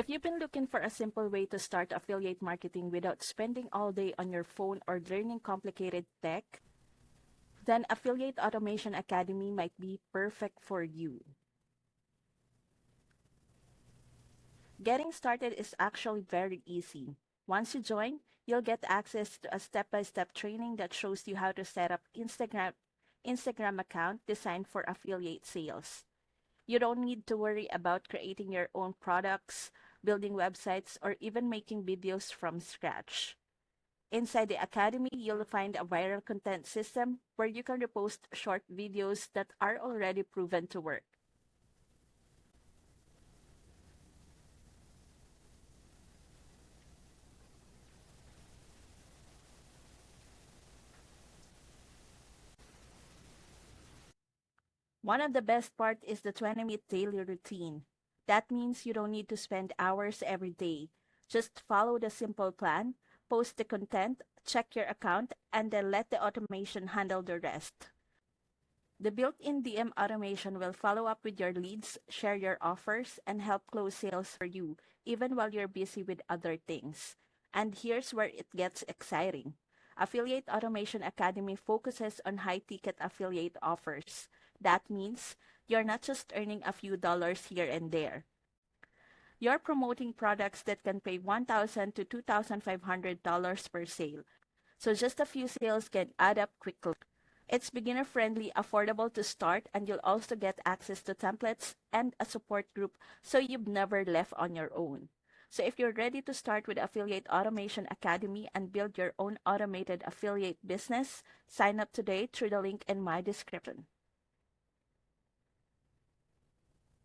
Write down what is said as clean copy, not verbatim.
If you've been looking for a simple way to start affiliate marketing without spending all day on your phone or learning complicated tech, then Affiliate Automation Academy might be perfect for you. Getting started is actually very easy. Once you join, you'll get access to a step-by-step training that shows you how to set up Instagram account designed for affiliate sales. You don't need to worry about creating your own products, building websites, or even making videos from scratch. Inside the Academy, you'll find a viral content system where you can repost short videos that are already proven to work. One of the best part is the 20-minute daily routine. That means you don't need to spend hours every day. Just follow the simple plan, post the content, check your account, and then let the automation handle the rest. The built-in DM automation will follow up with your leads, share your offers, and help close sales for you, even while you're busy with other things. And here's where it gets exciting. Affiliate Automation Academy focuses on high-ticket affiliate offers. That means you're not just earning a few dollars here and there. You're promoting products that can pay $1,000 to $2,500 per sale. So just a few sales can add up quickly. It's beginner friendly, affordable to start, and you'll also get access to templates and a support group so you've never left on your own. So if you're ready to start with Affiliate Automation Academy and build your own automated affiliate business, sign up today through the link in my description.